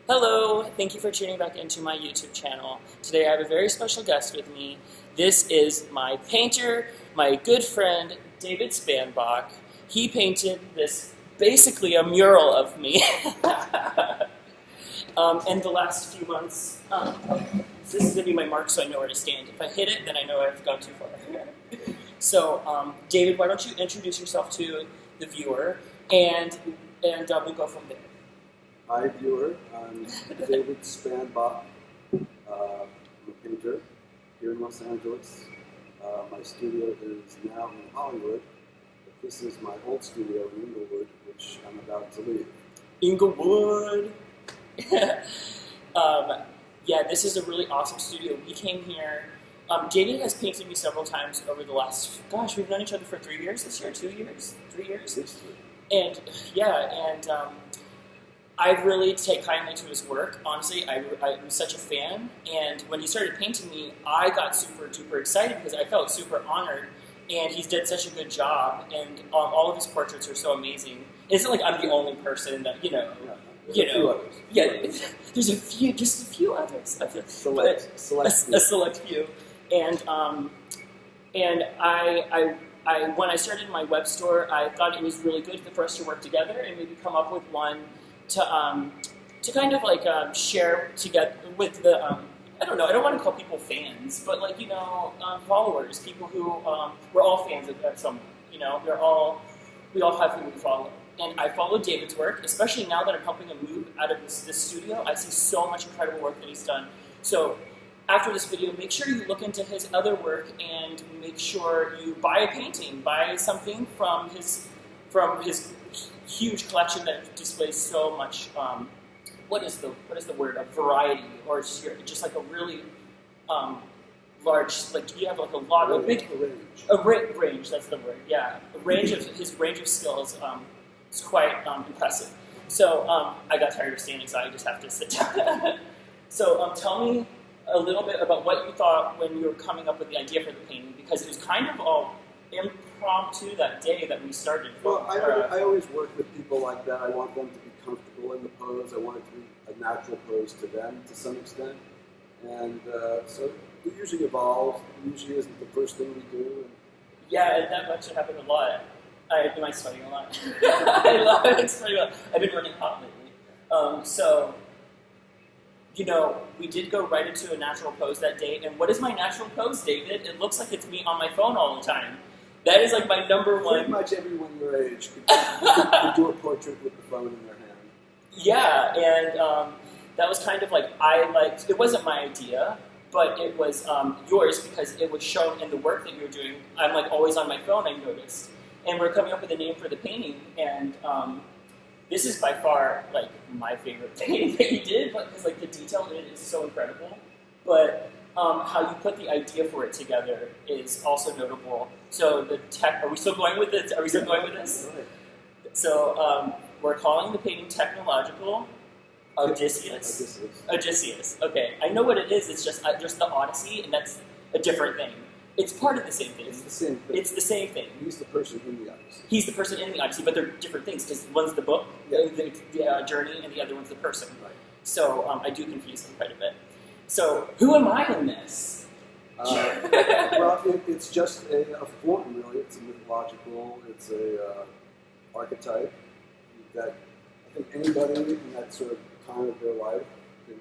Hello, thank you for tuning back into my YouTube channel. Today I have a very special guest with me. This is my painter, my good friend, David Spanbock. He painted this, basically a mural of me. In the last few months. This is going to be my mark so I know where to stand. If I hit it, then I know I've gone too far. So, David, why don't you introduce yourself to the viewer, and we'll go from there. Hi, viewer. I'm David Spanbock. I'm a painter here in Los Angeles. My studio is now in Hollywood, but this is my old studio in Inglewood, which I'm about to leave. Inglewood! Yeah, this is a really awesome studio. We came here. David has painted me several times over the last, gosh, we've known each other for 3 years this year, 2 years, 3 years? And I really take kindly to his work. Honestly, I'm such a fan. And when he started painting me, I got super duper excited because I felt super honored. And he's did such a good job. And all of his portraits are so amazing. It's not like I'm the only person that, you know. Yeah, there's just a few others. A select few. And I when I started my web store, I thought it was really good for us to work together and maybe come up with one to kind of like share together with the I don't know, I don't want to call people fans, but like, followers, people who we're all fans of someone, we all have who we follow. And I follow David's work, especially now that I'm helping him move out of this studio. I see so much incredible work that he's done. So after this video, make sure you look into his other work and make sure you buy a painting, buy something from his huge collection that displays so much. What is the word? A variety, or just like a really large. Like you have like a range. That's the word. Yeah, his range of skills. It's quite impressive. So I got tired of standing, so I just have to sit down. So tell me a little bit about what you thought when you were coming up with the idea for the painting, because it was kind of all impromptu that day that we started. Well, I always work with people like that. I want them to be comfortable in the pose. I want it to be a natural pose to them to some extent. And so it usually evolves. It usually isn't the first thing we do. Yeah, and that actually happened a lot. Am I sweating a lot? I love it. Sweating a lot. I've been running hot lately. So, we did go right into a natural pose that day. And what is my natural pose, David? It looks like it's me on my phone all the time. That is like my number one. Pretty much everyone your age could do a portrait with the phone in their hand. Yeah, and that was kind of like, it wasn't my idea, but it was yours because it was shown in the work that you were doing. I'm like always on my phone, I noticed. And we're coming up with a name for the painting, and this is by far like my favorite painting that you did, because like the detail in it is so incredible. But how you put the idea for it together is also notable. So the tech. Are we still going with this? Right. So we're calling the painting technological. Odysseus. Okay, I know what it is. It's just the Odyssey, and that's a different thing. It's part of the same thing. It's the same thing. He's the person in the Odyssey. But they're different things, because one's the book, the journey, and the other one's the person. Right. So I do confuse them quite a bit. So who am I in this? Well, it's just a form, really. It's a mythological, it's a archetype that I think anybody in that sort of time of their life can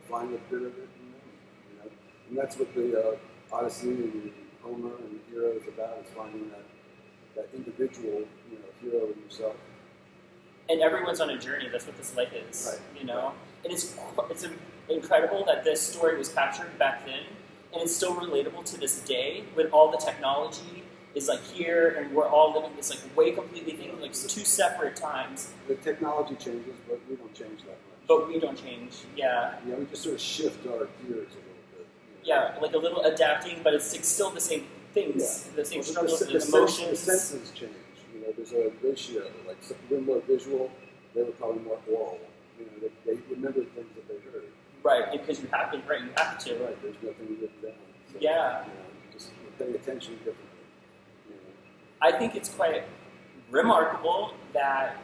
find a bit of it in them. And that's what the Odyssey and Homer and the hero is about, is finding that individual, hero in yourself. And everyone's on a journey. That's what this life is, Right. And it's incredible that this story was captured back then, and it's still relatable to this day when all the technology is like here, and we're all living this like way completely thing, like two separate times. The technology changes, but we don't change that much. But we don't change, yeah. Yeah, we just sort of shift our gears a little bit. Yeah, like a little adapting, but it's still the same things, the same struggles, the emotions. The senses change. There's a ratio. Like some we're more visual, they were probably more oral. They remember things that they heard. Right, because you have to. Right, there's nothing written down. So, yeah. Just pay attention differently. I think it's quite remarkable that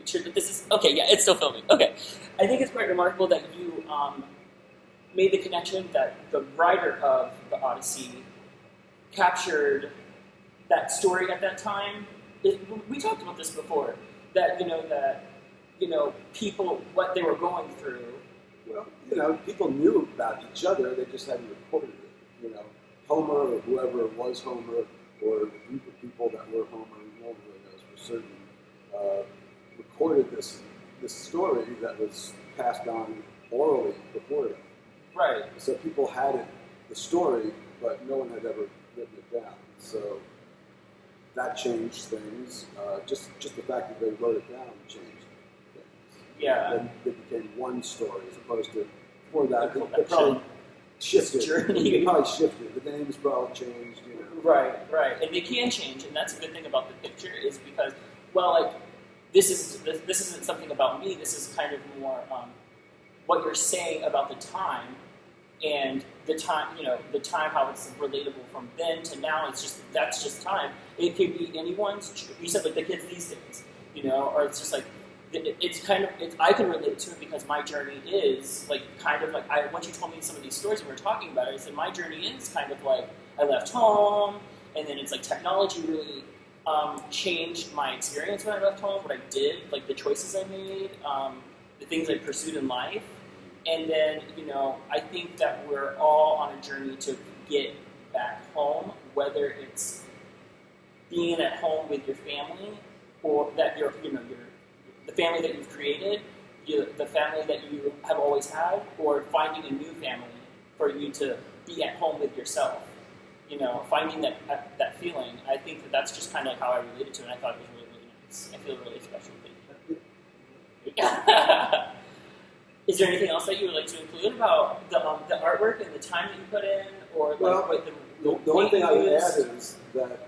make sure that this is okay. Yeah, it's still filming. Okay, I think it's quite remarkable that you made the connection that the writer of the Odyssey captured that story at that time. We talked about this before. That people, what they were going through. Well, people knew about each other. They just hadn't recorded it. Homer or whoever was Homer, or the group of people that were Homer, no one really knows for certain, recorded this story that was passed on orally before them. Right. So people had the story, but no one had ever written it down. So that changed things. Just the fact that they wrote it down changed things. Yeah. Then it became one story as opposed to before that. They probably shifted. They probably shifted. The names probably changed. Right. And they can change, and that's a good thing about the picture is because, this isn't something about me. This is kind of more what you're saying about the time, and the time, the time, how it's relatable from then to now. That's just time. It could be anyone's. You said the kids these days, or it's just I can relate to it because my journey is once you told me some of these stories and we were talking about it, I said my journey is kind of like I left home, and then it's technology really changed my experience when I left home, what I did, the choices I made, the things I pursued in life. And then, I think that we're all on a journey to get back home, whether it's being at home with your family, or that the family that you've created, the family that you have always had, or finding a new family for you to be at home with yourself. Finding that feeling. I think that's just kind of how I related to it, and I thought it was really, really nice. I feel really special. Thank you. Is there anything else that you would like to include about the artwork and the time that you put in, or the only thing I would add is that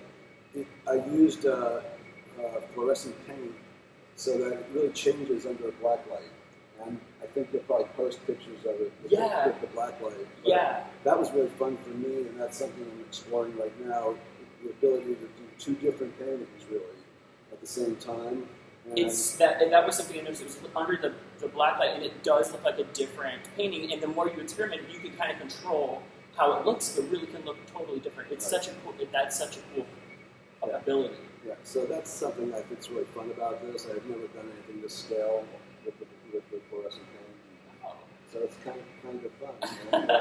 I used fluorescent paint so that it really changes under a black light. And I think you'll probably post pictures of it with the black light. But that was really fun for me, and that's something I'm exploring right now, the ability to do two different paintings, really, at the same time. And that was something I noticed. It was under the black light, and it does look like a different painting. And the more you experiment, you can kind of control how it looks. It really can look totally different. It's that's such a cool ability. Yeah, so that's something I think is really fun about this. I've never done anything this scale with the fluorescent paint. So it's kind of fun. And,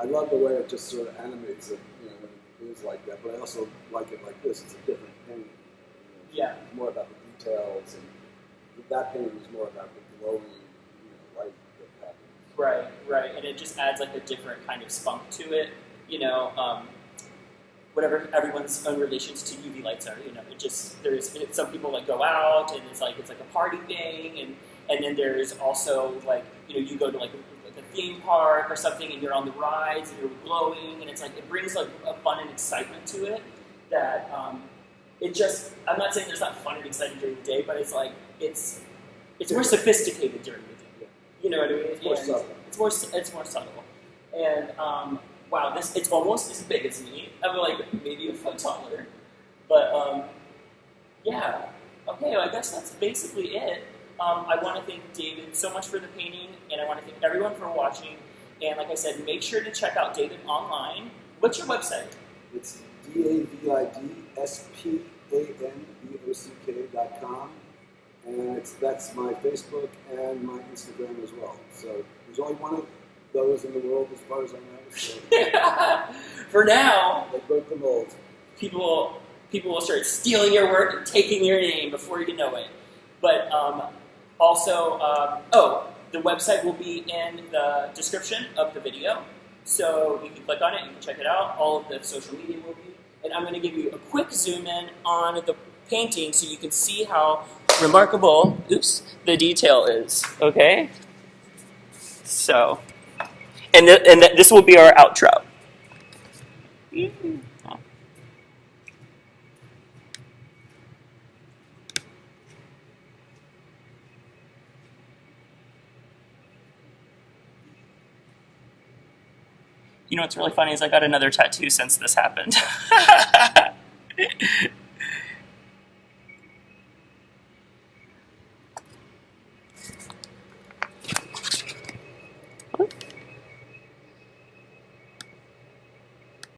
I love the way it just sort of animates it, when it is like that. But I also like it like this. It's a different painting. It's more about the details, and that painting is more about the glowing, light that happens. Right, and it just adds a different kind of spunk to it. Whatever everyone's own relations to UV lights are, there's some people go out and it's a party thing, and then there's also you go to a theme park or something and you're on the rides and you're glowing, and it brings a fun and excitement to it that I'm not saying there's not fun and excitement during the day, but it's more sophisticated during the day. You know what I mean? It's more subtle. It's more subtle. And wow, it's almost as big as me. I'm maybe a foot taller. But okay, I guess that's basically it. I want to thank David so much for the painting, and I want to thank everyone for watching. And like I said, make sure to check out David online. What's your website? It's DavidSpanbock.com, and that's my Facebook and my Instagram as well. So there's only one of those in the world, as far as I know. So for now, they broke the mold. People will start stealing your work and taking your name before you know it. But also, the website will be in the description of the video, so you can click on it, you can check it out. All of the social media will be. And I'm going to give you a quick zoom in on the painting so you can see how remarkable, the detail is. Okay? So, and this will be our outro. You know what's really funny is I got another tattoo since this happened.